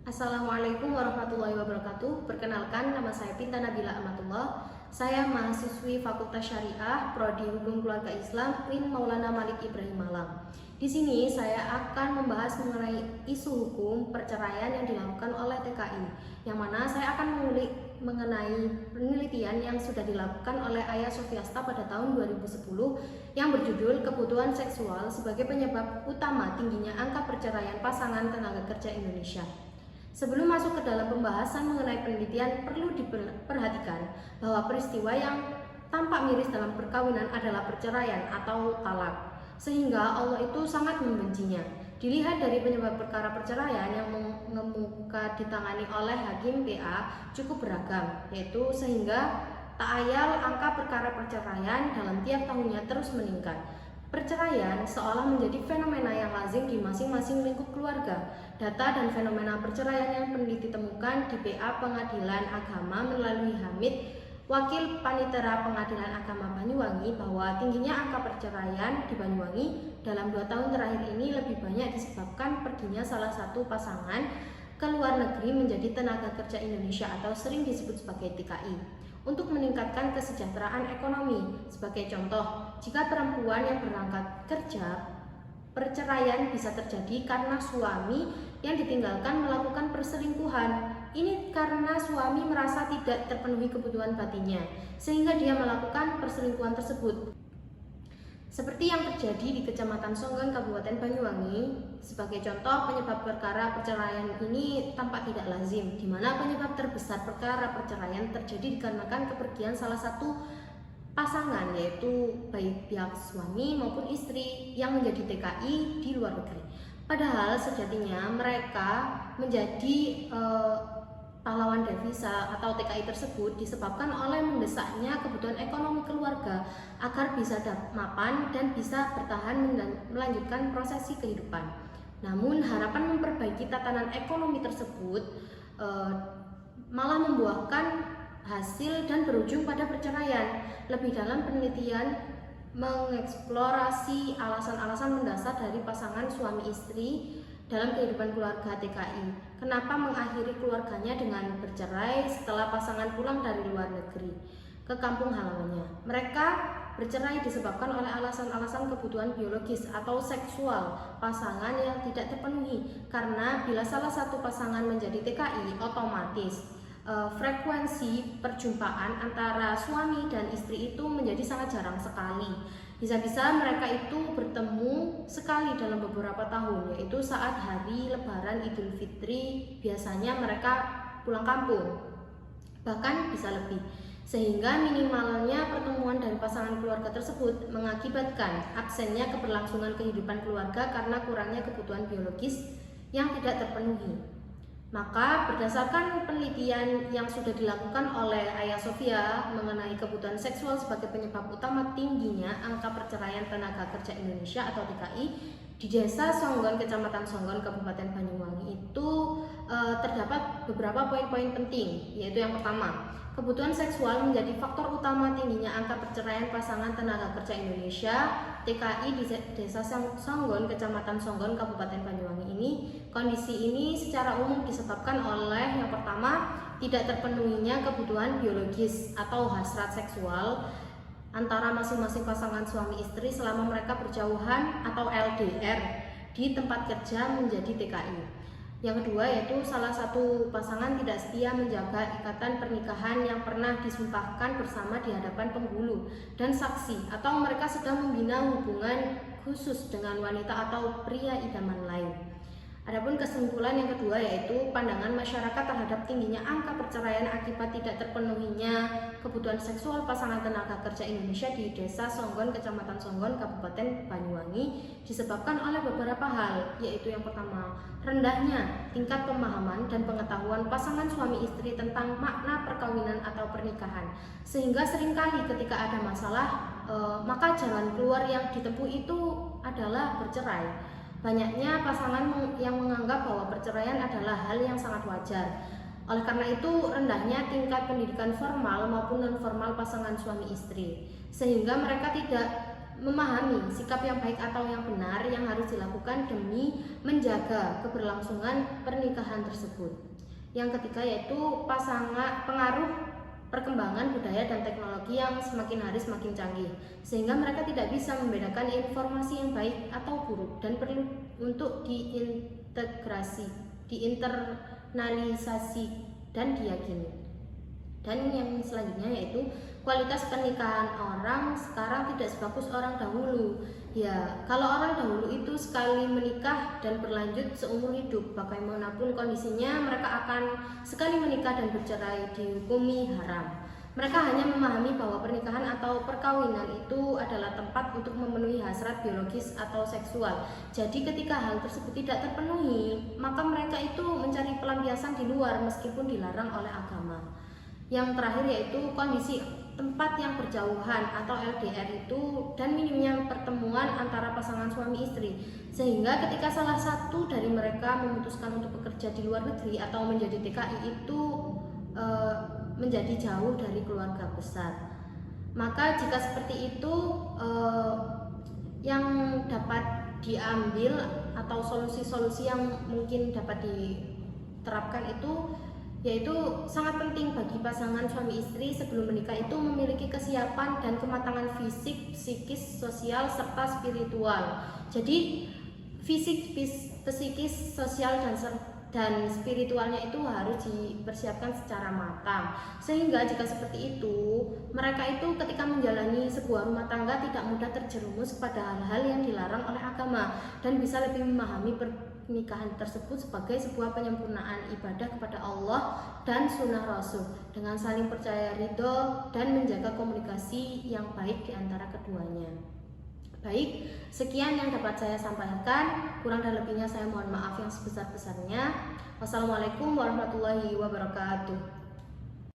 Assalamualaikum warahmatullahi wabarakatuh. Perkenalkan, nama saya Pinta Nabila Amatullah. Saya mahasiswi Fakultas Syariah, Prodi Hukum Keluarga Islam, UIN Maulana Malik Ibrahim Malang. Di sini saya akan membahas mengenai isu hukum perceraian yang dilakukan oleh TKI, yang mana saya akan mengulik mengenai penelitian yang sudah dilakukan oleh Ayah Sofiasta pada tahun 2010 yang berjudul Kebutuhan Seksual sebagai Penyebab Utama Tingginya Angka Perceraian Pasangan Tenaga Kerja Indonesia. Sebelum masuk ke dalam pembahasan mengenai penelitian, perlu diperhatikan bahwa peristiwa yang tampak miris dalam perkawinan adalah perceraian atau talak, sehingga Allah itu sangat membencinya. Dilihat dari penyebab perkara perceraian yang mengemuka ditangani oleh Hakim PA cukup beragam, yaitu sehingga tak ayal angka perkara perceraian dalam tiap tahunnya terus meningkat. Perceraian seolah menjadi fenomena yang lazim di masing-masing lingkup keluarga. Data dan fenomena perceraian yang peneliti temukan di PA Pengadilan Agama melalui Hamid, Wakil Panitera Pengadilan Agama Banyuwangi, bahwa tingginya angka perceraian di Banyuwangi dalam 2 tahun terakhir ini lebih banyak disebabkan perginya salah satu pasangan ke luar negeri menjadi tenaga kerja Indonesia atau sering disebut sebagai TKI untuk meningkatkan kesejahteraan ekonomi. Sebagai contoh, jika perempuan yang berangkat kerja, perceraian bisa terjadi karena suami yang ditinggalkan melakukan perselingkuhan. Ini karena suami merasa tidak terpenuhi kebutuhan batinnya, sehingga dia melakukan perselingkuhan tersebut. Seperti yang terjadi di Kecamatan Songgon, Kabupaten Banyuwangi. Sebagai contoh, penyebab perkara perceraian ini tampak tidak lazim, di mana penyebab terbesar perkara perceraian terjadi dikarenakan kepergian salah satu pasangan, yaitu baik pihak suami maupun istri yang menjadi TKI di luar negeri. Padahal sejatinya mereka menjadi pahlawan devisa atau TKI tersebut disebabkan oleh mendesaknya kebutuhan ekonomi keluarga agar bisa mapan dan bisa bertahan dan melanjutkan prosesi kehidupan. Namun harapan memperbaiki tatanan ekonomi tersebut malah membuahkan hasil dan berujung pada perceraian. Lebih dalam, penelitian mengeksplorasi alasan-alasan mendasar dari pasangan suami istri dalam kehidupan keluarga TKI. Kenapa mengakhiri keluarganya dengan bercerai setelah pasangan pulang dari luar negeri ke kampung halamannya? Mereka bercerai disebabkan oleh alasan-alasan kebutuhan biologis atau seksual pasangan yang tidak terpenuhi. Karena bila salah satu pasangan menjadi TKI, otomatis frekuensi perjumpaan antara suami dan istri itu menjadi sangat jarang sekali. Bisa-bisa mereka itu bertemu sekali dalam beberapa tahun, yaitu saat hari Lebaran Idul Fitri. Biasanya mereka pulang kampung, bahkan bisa lebih, sehingga minimalnya pertemuan dari pasangan keluarga tersebut mengakibatkan absennya keberlangsungan kehidupan keluarga karena kurangnya kebutuhan biologis yang tidak terpenuhi. Maka berdasarkan penelitian yang sudah dilakukan oleh Ayah Sofia mengenai kebutuhan seksual sebagai penyebab utama tingginya angka perceraian tenaga kerja Indonesia atau TKI di Desa Songgon, Kecamatan Songgon, Kabupaten Banyuwangi itu terdapat beberapa poin-poin penting, yaitu yang pertama, kebutuhan seksual menjadi faktor utama tingginya angka perceraian pasangan tenaga kerja Indonesia TKI di Desa Songgon, Kecamatan Songgon, Kabupaten Banyuwangi ini. Kondisi ini secara umum disebabkan oleh yang pertama, tidak terpenuhinya kebutuhan biologis atau hasrat seksual antara masing-masing pasangan suami istri selama mereka berjauhan atau LDR di tempat kerja menjadi TKI. Yang kedua, yaitu salah satu pasangan tidak setia menjaga ikatan pernikahan yang pernah disumpahkan bersama di hadapan penghulu dan saksi, atau mereka sedang membina hubungan khusus dengan wanita atau pria idaman lain. Adapun kesimpulan yang kedua, yaitu pandangan masyarakat terhadap tingginya angka perceraian akibat tidak terpenuhinya kebutuhan seksual pasangan tenaga kerja Indonesia di Desa Songgon, Kecamatan Songgon, Kabupaten Banyuwangi disebabkan oleh beberapa hal, yaitu yang pertama, rendahnya tingkat pemahaman dan pengetahuan pasangan suami istri tentang makna perkawinan atau pernikahan, sehingga seringkali ketika ada masalah maka jalan keluar yang ditempuh itu adalah bercerai. Banyaknya pasangan yang menganggap bahwa perceraian adalah hal yang sangat wajar. Oleh karena itu, rendahnya tingkat pendidikan formal maupun non-formal pasangan suami istri, sehingga mereka tidak memahami sikap yang baik atau yang benar yang harus dilakukan demi menjaga keberlangsungan pernikahan tersebut. Yang ketiga yaitu pengaruh perkembangan budaya dan teknologi yang semakin hari semakin canggih, sehingga mereka tidak bisa membedakan informasi yang baik atau buruk dan perlu untuk diinternalisasi dan diyakini. Dan yang selanjutnya yaitu kualitas pernikahan orang sekarang tidak sebagus orang dahulu. Ya, kalau orang dahulu itu sekali menikah dan berlanjut seumur hidup, bagaimanapun kondisinya mereka akan sekali menikah dan bercerai dihukumi haram. Mereka hanya memahami bahwa pernikahan atau perkawinan itu adalah tempat untuk memenuhi hasrat biologis atau seksual. Jadi ketika hal tersebut tidak terpenuhi, maka mereka itu mencari pelampiasan di luar meskipun dilarang oleh agama. Yang terakhir yaitu kondisi tempat yang berjauhan atau LDR itu dan minimnya pertemuan antara pasangan suami istri, sehingga ketika salah satu dari mereka memutuskan untuk bekerja di luar negeri atau menjadi TKI itu menjadi jauh dari keluarga besar. Maka jika seperti itu yang dapat diambil atau solusi-solusi yang mungkin dapat diterapkan itu yaitu sangat penting bagi pasangan suami istri sebelum menikah itu memiliki kesiapan dan kematangan fisik, psikis, sosial, serta spiritual. Jadi fisik, psikis, sosial, dan spiritualnya itu harus dipersiapkan secara matang, sehingga jika seperti itu mereka itu ketika menjalani sebuah rumah tangga tidak mudah terjerumus pada hal-hal yang dilarang oleh agama dan bisa lebih memahami pernikahan tersebut sebagai sebuah penyempurnaan ibadah kepada Allah dan sunnah Rasul dengan saling percaya ridho dan menjaga komunikasi yang baik di antara keduanya. Baik, sekian yang dapat saya sampaikan. Kurang dan lebihnya saya mohon maaf yang sebesar-besarnya. Wassalamualaikum warahmatullahi wabarakatuh.